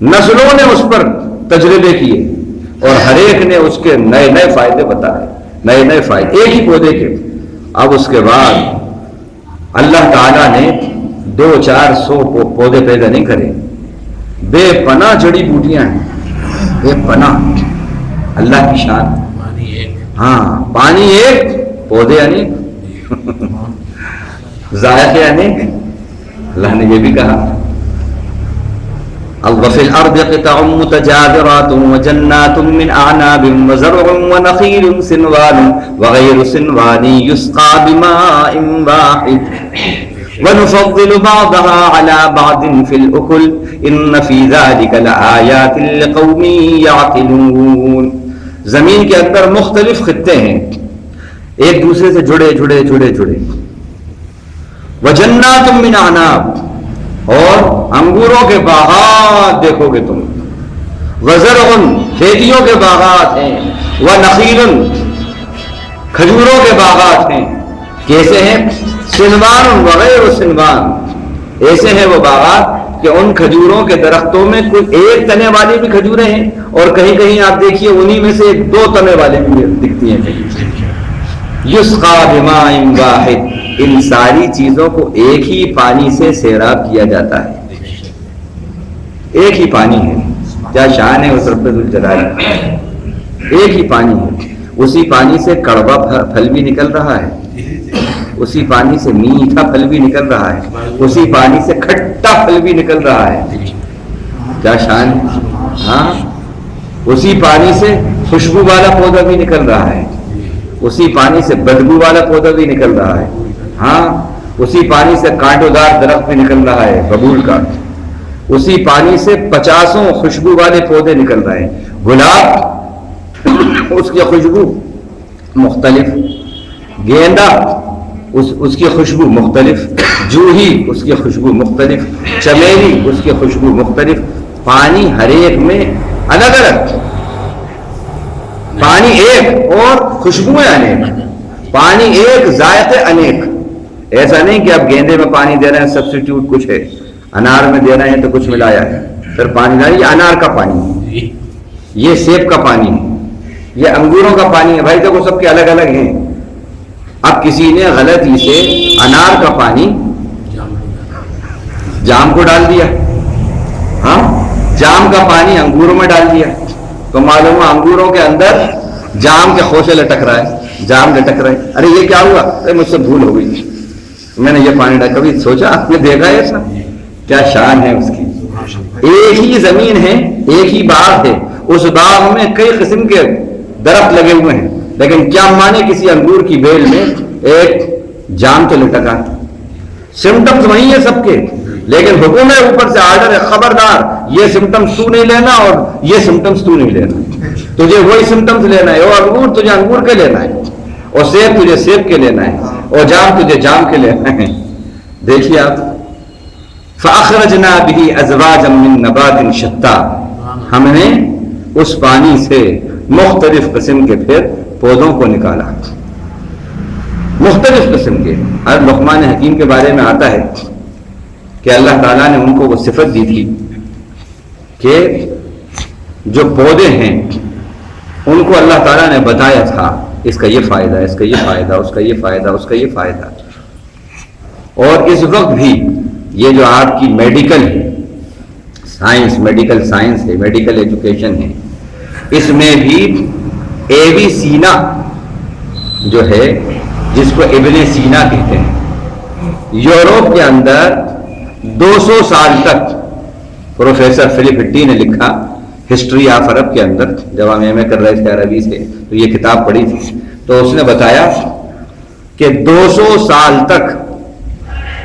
نسلوں نے اس پر تجربے کیے، اور ہر ایک نے اس کے نئے نئے فائدے بتائے، نئے نئے فائدے ایک ہی پودے کے۔ اب اس کے بعد اللہ تعالیٰ نے 200-400 پودے پیدا نہیں کرے، بے پناہ جڑی بوٹیاں ہیں، بے پناہ، اللہ کی شان۔ ہاں، پانی ایک، پودے انیک، ذائقے انیک، اللہ نے یہ بھی کہا وَفِي الْأَرْضِ قِطَعٌ مُتَجَاوِرَاتٌ وَجَنَّاتٌ مِّنْ أَعْنَابٍ وَزَرْعٌ وَنَخِيلٌ صِنْوَانٌ وَغَيْرُ صِنْوَانٍ يُسْقَىٰ بِمَاءٍ وَاحِدٍ وَنُفَضِّلُ بَعْضَهَا عَلَىٰ بَعْضٍ فِي الْأُكُلِ إِنَّ فِي ذَٰلِكَ لَآيَاتٍ لِقَوْمٍ يَعْقِلُونَ۔ زمین کے اندر مختلف خطے ہیں، ایک دوسرے سے جڑے جڑے جڑے جڑے۔ وَجَنَّاتٌ مِّنْ أَعْنَابٍ، اور انگوروں کے باغات دیکھو گے تم، وزرع، کھیتیوں کے باغات ہیں، ونخیل، کھجوروں کے باغات ہیں، کیسے ہیں؟ سنوان وغیر سنوان، ایسے ہیں وہ باغات کہ ان کھجوروں کے درختوں میں کوئی ایک تنے والی بھی کھجوریں ہیں، اور کہیں کہیں آپ دیکھیے انہی میں سے 2 تنے والے بھی دکھتی ہیں کہیں۔ یسقیٰ بماء واحد، ان ساری چیزوں کو ایک ہی پانی سے سیراب کیا جاتا ہے، ایک ہی پانی ہے، کیا شان ہے اس رب الجلال، ایک ہی پانی ہے، اسی پانی سے کڑوا پھل بھی نکل رہا ہے، اسی پانی سے میٹھا پھل بھی نکل رہا ہے، اسی پانی سے کھٹا پھل بھی نکل رہا ہے، کیا شان ہے۔ ہاں، اسی پانی سے خوشبو والا پودا بھی نکل رہا ہے، اسی پانی سے بدبو والا پودا بھی نکل رہا ہے، ہاں، اسی پانی سے کانٹوں دار درخت بھی نکل رہا ہے ببول کا، اسی پانی سے 50 خوشبو والے پودے نکل رہے ہیں۔ گلاب اس کی خوشبو مختلف، گیندا اس کی خوشبو مختلف، جوہی اس کی خوشبو مختلف، چمیلی اس کی خوشبو مختلف، پانی ہر ایک میں الگ الگ، پانی ایک اور خوشبوئیں انیک، پانی ایک ذائقے انیک۔ ایسا نہیں کہ اب گیندے میں پانی دے رہے ہیں سبسٹیٹیوٹ کچھ ہے، انار میں دے رہے ہیں تو کچھ ملایا ہے، پھر پانی لا، یہ انار کا پانی ہے، یہ سیب کا پانی ہے، یہ انگوروں کا پانی ہے. بھائی دیکھو سب کے الگ الگ ہیں. اب کسی نے غلطی سے انار کا پانی جام کو ڈال دیا، ہاں جام کا پانی انگوروں میں ڈال دیا، تو معلوم ہے انگوروں کے اندر جام کے خوشے لٹک رہا ہے، جام لٹک رہا ہے. ارے یہ کیا ہوا؟ ارے مجھ سے بھول ہو گئی، میں نے یہ پانی ڈالا. کبھی سوچا آپ نے دیکھا ہے ایسا؟ کیا شان ہے اس کی. ایک ہی زمین ہے، ایک ہی باغ ہے، اس باغ میں کئی قسم کے درخت لگے ہوئے ہیں، لیکن کیا مانے کسی انگور کی بیل میں ایک جام تو لٹکا. سمٹمز وہی ہیں سب کے، لیکن حکم ہے اوپر سے آرڈر ہے، خبردار یہ سمٹمز تو نہیں لینا اور یہ سمٹمز تو نہیں لینا. تجھے وہی سمٹمز لینا ہے، اور انگور تجھے انگور کے لینا ہے، اور سیب تجھے سیب کے لینا ہے، اور جام تجھے جام کے لینا ہے. دیکھیے آپ، فَأَخْرَجْنَا بِهِ أَزْوَاجًا مِّن نَبَاتٍ شَتَّىٰ، ہم نے اس پانی سے مختلف قسم کے پھر پودوں کو نکالا، مختلف قسم کے. اور لقمان حکیم کے بارے میں آتا ہے کہ اللہ تعالیٰ نے ان کو وہ صفت دی تھی کہ جو پودے ہیں ان کو اللہ تعالیٰ نے بتایا تھا اس کا یہ فائدہ، اس کا یہ فائدہ، اس کا یہ فائدہ، اس کا یہ فائدہ. اور اس وقت بھی یہ جو آپ کی میڈیکل سائنس، میڈیکل سائنس ہے، میڈیکل ایجوکیشن ہے، اس میں بھی ابن سینا جو ہے، جس کو ابن سینا کہتے ہیں، یورپ کے اندر 200 سال تک پروفیسر فلپ ہٹی نے لکھا ہسٹری آف عرب کے اندر، جب ہم ایم اے کر رہے تھے عربی سے تو یہ کتاب پڑھی تھی، تو اس نے بتایا کہ 200 سال تک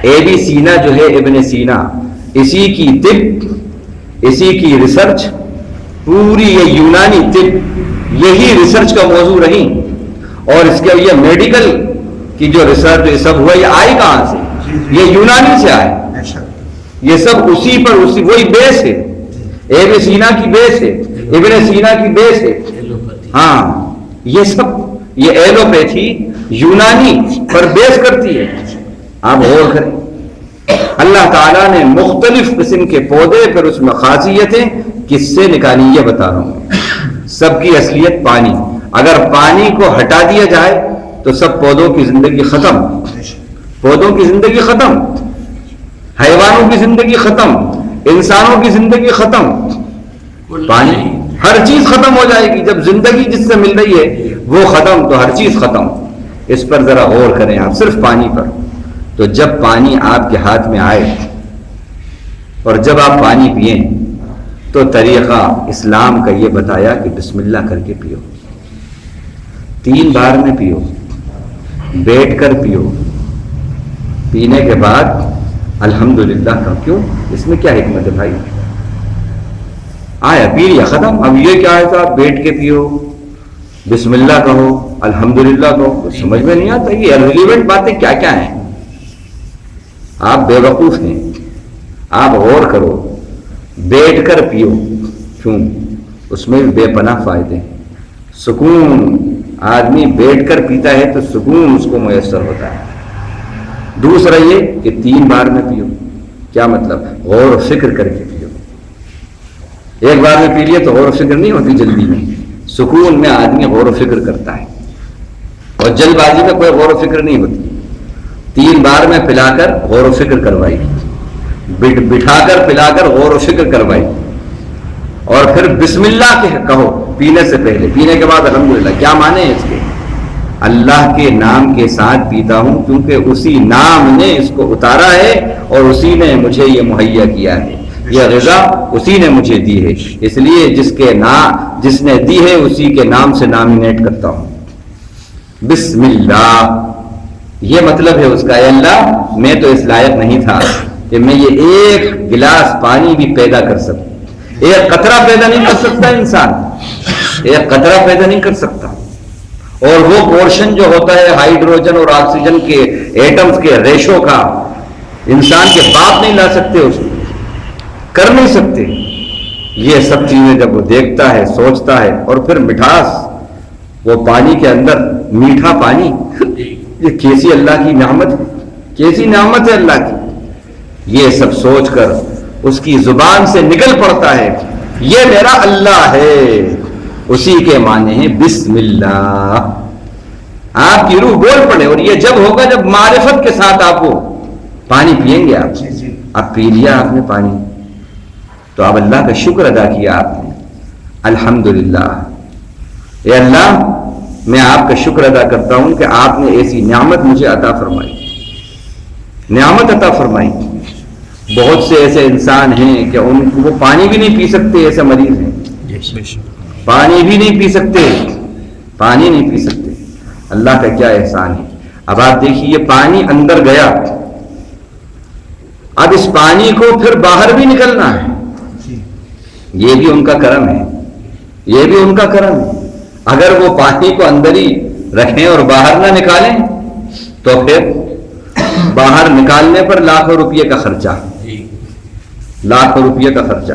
ابن سینا جو ہے، ابن سینا، اسی کی طب، اسی کی ریسرچ، پوری یہ یونانی طب یہی ریسرچ کا موضوع رہی. اور اس کے یہ میڈیکل کی جو ریسرچ یہ سب ہوا، یہ آئی کہاں سے؟ یہ یونانی سے آئے. یہ سب اسی پر وہی بیس ہے، ابن سینا کی بیس ہے، ابن سینا کی بیس ہے. ہاں یہ سب یہ ایلوپیتھی یونانی پر بیس کرتی ہے. آپ غور کریں، اللہ تعالیٰ نے مختلف قسم کے پودے، پھر اس میں خاصیتیں کس سے نکالی یہ بتا رہا ہوں. سب کی اصلیت پانی، اگر پانی کو ہٹا دیا جائے تو سب پودوں کی زندگی ختم، پودوں کی زندگی ختم، حیوانوں کی زندگی ختم، انسانوں کی زندگی ختم. پانی، ہر چیز ختم ہو جائے گی. جب زندگی جس سے مل رہی ہے وہ ختم تو ہر چیز ختم. اس پر ذرا غور کریں آپ، صرف پانی پر. تو جب پانی آپ کے ہاتھ میں آئے اور جب آپ پانی پئیں تو طریقہ اسلام کا یہ بتایا کہ بسم اللہ کر کے پیو، 3 بار میں پیو، بیٹھ کر پیو، پینے کے بعد الحمدللہ کا. کیوں؟ اس میں کیا حکمت ہے بھائی؟ آیا پی لیا ختم. اب یہ کیا ہے صاحب بیٹھ کے پیو، بسم اللہ کہو، الحمدللہ کہو، سمجھ میں نہیں آتا. یہ ریلیونٹ باتیں کیا کیا ہیں؟ آپ بے وقوف ہیں. آپ غور کرو، بیٹھ کر پیو. کیوں؟ اس میں بھی بے پناہ فائدے. سکون، آدمی بیٹھ کر پیتا ہے تو سکون اس کو میسر ہوتا ہے. دوسرا یہ کہ 3 بار میں پیو. کیا مطلب؟ غور و فکر کر کے پیو. ایک بار میں پی لیے تو غور و فکر نہیں ہوتی جلدی میں. سکون میں آدمی غور و فکر کرتا ہے، اور جلد بازی میں کوئی غور و فکر نہیں ہوتی. 3 بار میں پلا کر غور و فکر کروائی، بٹھا کر پلا کر غور و فکر کروائی، اور پھر بسم اللہ کہو پینے سے پہلے، پینے کے بعد الحمدللہ. کیا معنی ہے اس کے؟ اللہ کے نام کے ساتھ پیتا ہوں کیونکہ اسی نام نے اس کو اتارا ہے اور اسی نے مجھے یہ مہیا کیا ہے. یہ غذا اسی نے مجھے دی ہے، اس لیے جس نے دی ہے اسی کے نام سے نامینیٹ کرتا ہوں. بسم اللہ، یہ مطلب ہے اس کا. اے اللہ، میں تو اس لائق نہیں تھا کہ میں یہ ایک گلاس پانی بھی پیدا کر سکوں. ایک قطرہ پیدا نہیں کر سکتا انسان، ایک قطرہ پیدا نہیں کر سکتا. اور وہ پورشن جو ہوتا ہے ہائیڈروجن اور آکسیجن کے ایٹمز کے ریشو کا، انسان کے باپ نہیں لا سکتے، اس کو کر نہیں سکتے. یہ سب چیزیں جب وہ دیکھتا ہے، سوچتا ہے، اور پھر مٹھاس، وہ پانی کے اندر میٹھا پانی، یہ کیسی اللہ کی نعمت ہے، کیسی نعمت ہے اللہ کی. یہ سب سوچ کر اس کی زبان سے نکل پڑتا ہے یہ میرا اللہ ہے، اسی کے معنی ہیں بسم اللہ. آپ کی روح بول پڑے. اور یہ جب ہوگا جب معرفت کے ساتھ آپ کو پانی پیئیں گے. آپ پی لیا آپ نے پانی تو اب اللہ کا شکر ادا کیا آپ نے. الحمدللہ، اے اللہ میں آپ کا شکر ادا کرتا ہوں کہ آپ نے ایسی نعمت مجھے عطا فرمائی، نعمت عطا فرمائی. بہت سے ایسے انسان ہیں کہ ان کو وہ پانی بھی نہیں پی سکتے. ایسے مریض ہیں پانی بھی نہیں پی سکتے، پانی نہیں پی سکتے. اللہ کا کیا احسان ہے. اب آپ دیکھیے یہ پانی اندر گیا، اب اس پانی کو پھر باہر بھی نکلنا ہے. یہ بھی ان کا کرم ہے، یہ بھی ان کا کرم ہے. اگر وہ پانی کو اندر ہی رکھیں اور باہر نہ نکالیں تو پھر باہر نکالنے پر لاکھوں روپئے کا خرچہ، لاکھوں روپئے کا خرچہ.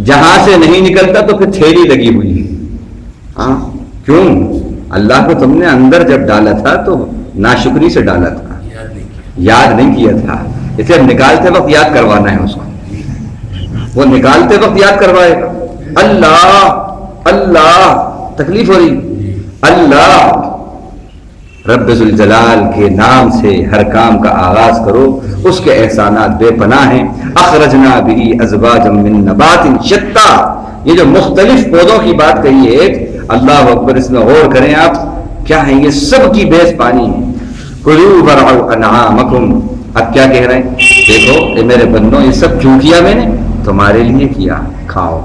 جہاں سے نہیں نکلتا تو پھر تھیلی لگی ہوئی ہے. ہاں کیوں؟ اللہ کو تم نے اندر جب ڈالا تھا تو ناشکری سے ڈالا تھا، یاد نہیں کیا تھا. اسے نکالتے وقت یاد کروانا ہے اس کو. وہ نکالتے وقت یاد کروائے گا. اللہ اللہ، تکلیف ہو رہی. اللہ رب ذوالجلال کے نام سے ہر کام کا آغاز کرو. اس کے احسانات بے پناہ ہیں. اخرجنا به ازواجا من نبات شتى، یہ جو مختلف پودوں کی بات کہی ہے، اللہ اکبر، اس میں غور کریں آپ. کیا ہے یہ؟ سب کی بیس پانی ہے. کلوا ورعوا انعامکم. اب کیا کہہ رہے ہیں؟ دیکھو اے میرے بندوں، یہ سب کیوں کیا میں نے؟ تمہارے لیے کیا، کھاؤ.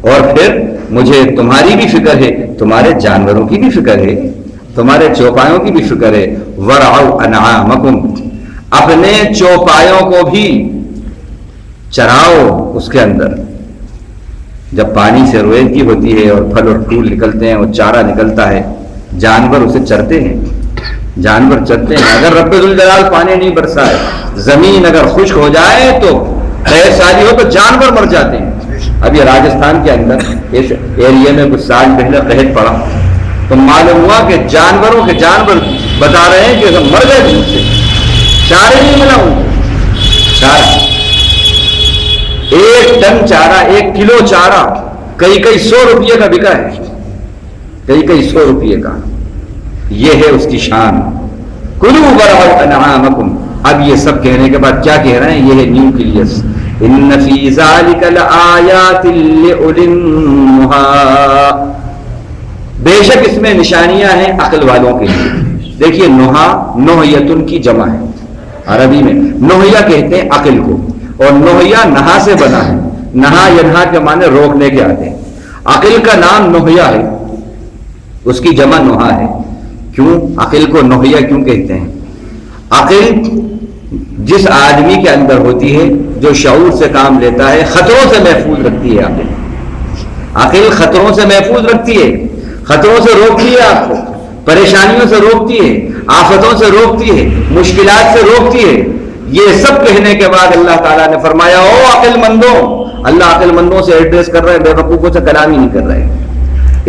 اور پھر مجھے تمہاری بھی فکر ہے، تمہارے جانوروں کی بھی فکر ہے، تمہارے چوپایوں کی بھی فکر ہے. ورعوا انعامکم، اپنے چوپایوں کو بھی چراؤ. اس کے اندر جب پانی سے رویدگی ہوتی ہے اور پھل اور پھول نکلتے ہیں اور چارہ نکلتا ہے، جانور اسے چرتے ہیں، جانور چرتے ہیں. اگر رب ذوالجلال پانی نہیں برسائے، زمین اگر خشک ہو جائے تو قحط سالی ہو تو جانور مر جاتے ہیں. اب یہ راجستھان کے اندر اس ایریے میں کچھ سال پہلے قحط پڑا تو معلوم ہوا کہ جانوروں کے جانور بتا رہے ہیں کہ مر گئے دھوپ سے، چارے نہیں ملا ان کو. چارہ، 1 ٹن چارہ، 1 کلو چارہ کئی 100 روپئے کا بکا ہے، کئی 100 روپئے کا. یہ ہے اس کی شان. کلوا ورعوا انعامکم. اب یہ سب کہنے کے بعد کیا کہہ رہے ہیں؟ یہ ہے نیوکلیس. ان فی ذلک لآیات لأولی النہی، بے شک اس میں نشانیاں ہیں عقل والوں کے لیے. دیکھیے نہا نہیتن کی جمع ہے. عربی میں نہیا کہتے ہیں عقل کو، اور نہیا نہا سے بنا ہے. نہا ینہا کے معنی روکنے کے آتے ہیں. عقل کا نام نہیا ہے، اس کی جمع نہا ہے. کیوں عقل کو نہیا کیوں کہتے ہیں؟ عقل جس آدمی کے اندر ہوتی ہے، جو شعور سے کام لیتا ہے، خطروں سے محفوظ رکھتی ہے. عقل خطروں سے محفوظ رکھتی ہے، خطروں سے روکتی ہے، آپ کو پریشانیوں سے روکتی ہے، آفتوں سے روکتی ہے، مشکلات سے روکتی ہے. یہ سب کہنے کے بعد اللہ تعالیٰ نے فرمایا او عقل مندوں. اللہ عقل مندوں سے ایڈریس کر رہے ہیں، بے وقوفوں سے کلام ہی نہیں کر رہے.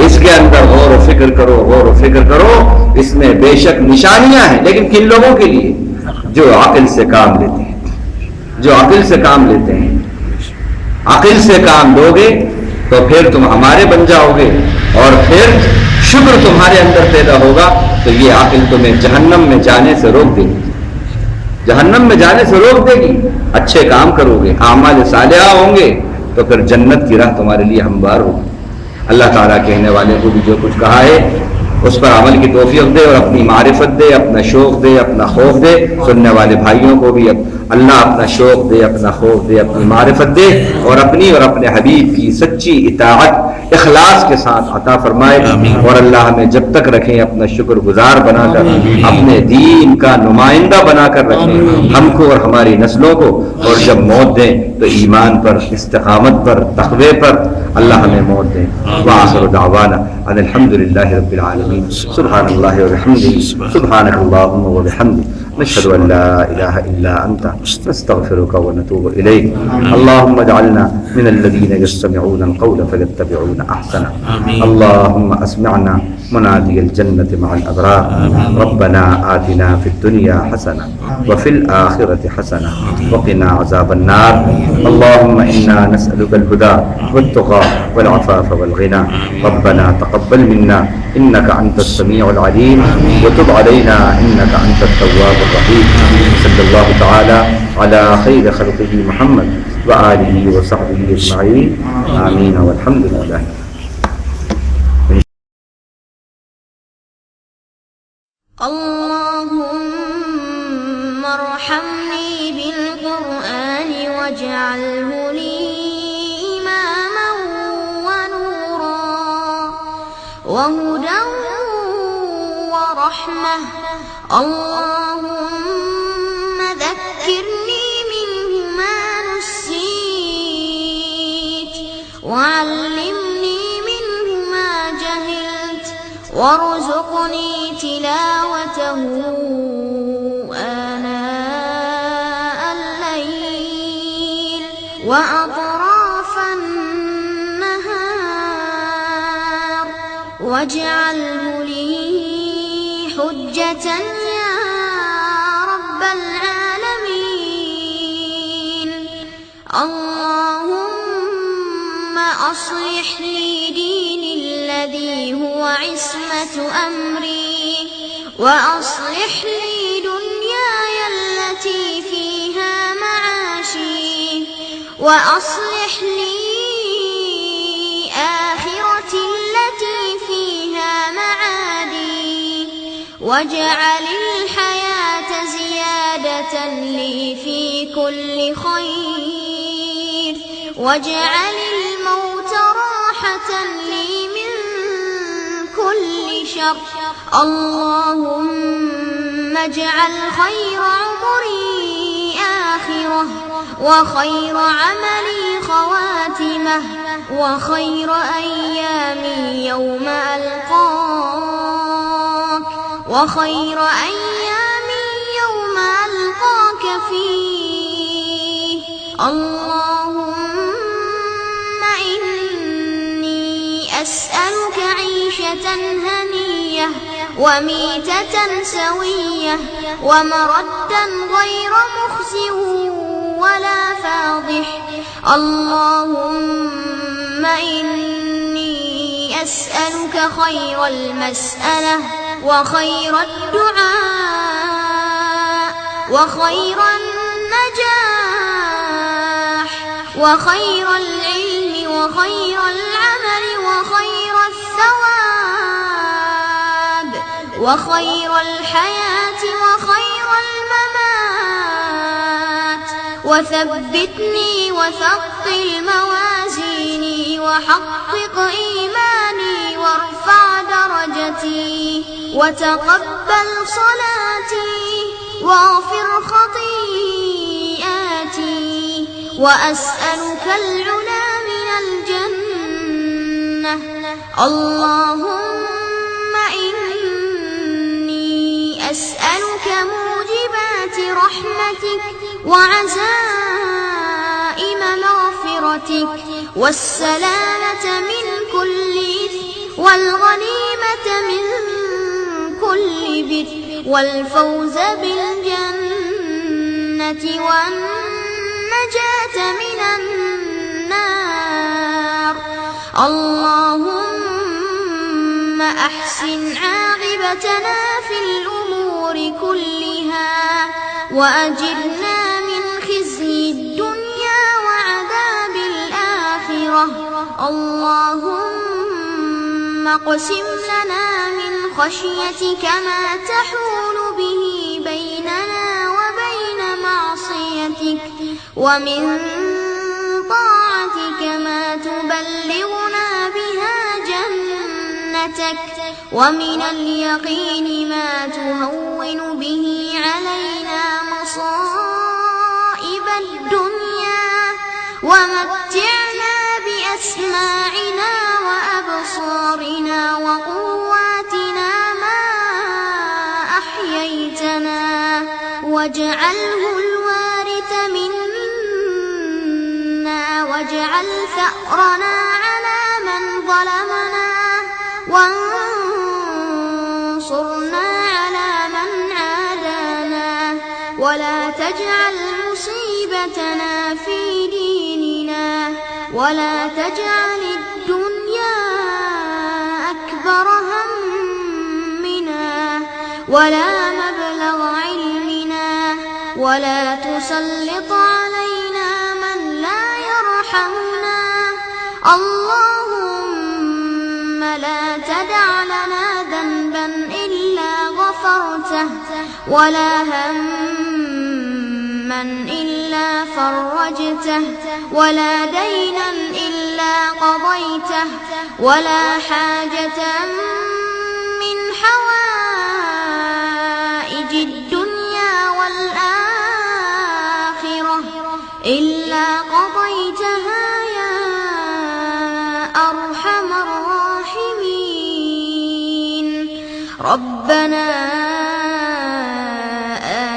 اس کے اندر غور و فکر کرو، غور و فکر کرو. اس میں بے شک نشانیاں ہیں، لیکن کن لوگوں کے لیے؟ جو عقل سے کام لیتے ہیں، جو عقل سے کام لیتے ہیں. عقل سے کام لوگے تو پھر تم ہمارے بن جاؤ گے، اور پھر شکر تمہارے اندر پیدا ہوگا. تو یہ عقل تمہیں جہنم میں جانے سے روک دے گی، جہنم میں جانے سے روک دے گی. اچھے کام کرو گے، اعمال صالحہ ہوں گے تو پھر جنت کی راہ تمہارے لیے ہموار ہوگی. اللہ تعالیٰ کہنے والے کو بھی جو کچھ کہا ہے اس پر عمل کی توفیق دے، اور اپنی معرفت دے، اپنا شوق دے، اپنا خوف دے. سننے والے بھائیوں کو بھی اللہ اپنا شوق دے، اپنا خوف دے، اپنی معرفت دے، اور اپنی اور اپنے حبیب کی سچی اطاعت اخلاص کے ساتھ عطا فرمائے. اور اللہ ہمیں جب تک رکھیں اپنا شکر گزار بنا کر، اپنے دین کا نمائندہ بنا کر رکھیں ہم کو اور ہماری نسلوں کو. اور جب موت دیں تو ایمان پر، استقامت پر، تقوی پر اللہ ہمیں موت دیں. وآخر دعوانا ان الحمد للہ رب العالمین. سبحان اللہ وبحمدہ، سبحانک اللہم وبحمدک، نشهد أن لا إله إلا أنت نستغفرك ونتوب إليك. اللهم اجعلنا من الذين يستمعون القول فيتبعون أحسنه. اللهم أسمعنا منادي الجنة مع الأبرار. ربنا آتنا في الدنيا حسنة وفي الآخرة حسنة وقنا عذاب النار. اللهم إنا نسألك الهدى والتقى والعفاف والغنى. ربنا تقبل منا إنك أنت السميع العليم وتب علينا إنك أنت التواب الرحيم. صلى الله تعالى على خير خلقه محمد وآله وصحبه أجمعين. آمين والحمد لله. اللهم ارحمني بالقرآن واجعله لي إماما ونورا وهدى ورحمة. اللهم ذكرني منه ما نسيت وعلمني منه ما جهلت وارزقني تلاوته آناء الليل وأطراف النهار واجعله لي حجة يا رب العالمين. اللهم أصلح لي ديني الذي هو عصمة أمري وأصلح لي دنياي التي فيها معاشي وأصلح لي آخرتي التي فيها معادي واجعل الحياة زيادة لي في كل خير واجعل الموت راحة لي من كل شر. اللهم اجعل خير عمري آخرة وخير عملي خواتمة وخير أيامي يوم ألقاك وخير أيامي يوم ألقاك فيه. اللهم إني أسألك عيشة هنية وميتة سوية ومردا غير مخزي ولا فاضح. اللهم إني أسألك خير المسألة وخير الدعاء وخير النجاح وخير العلم وخير العمل وخير الثواب وخير الحياة وخير الممات. وثبتني وثقل موازيني وحقق إيماني وارفع درجتي وتقبل صلاتي واغفر خطيئاتي وأسألك العلا من الجنة. اللهم إني أسألك موجبات رحمتك وعزائم مغفرتك والسلامة من كل إثم والغنيمة من كل بر والفوز بالجنة والنجاة من النار. اللهم أحسن عاقبتنا في الأمور كلها وأجرنا من خزي الدنيا وعذاب الآخرة. اللهم اقسم لنا من خشيتك ما تحول به بيننا وبين معصيتك ومن طاعتك ما تبلغنا بها جنتك ومن اليقين ما تهون به علينا مصائب الدنيا ومتعنا بأسماعنا وأبصارنا وقواتنا ما أحييتنا واجعله الوارث منا واجعل ثأرنا على من ظلمنا وانصرنا على من عادانا ولا تجعل مصيبتنا في ديننا ولا تجعل الدنيا أكبر همنا ولا مبلغ علمنا ولا تسلط علينا من لا يرحمنا اللهم لا تدع لنا ذنبا إلا غفرته ولا هما إلا فرجته ولا دينا إلا قضيته ولا حاجة من حوائج الدنيا والآخرة إلا قضيتها يا أرحم الراحمين ربنا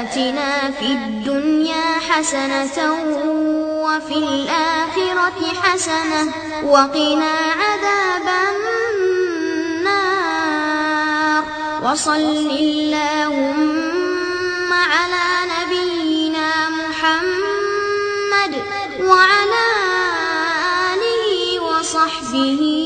آتنا في الدنيا حسنة وفي الآخرة حسنة وقنا عذاب النار وصل اللهم على نبينا محمد وعلى آله وصحبه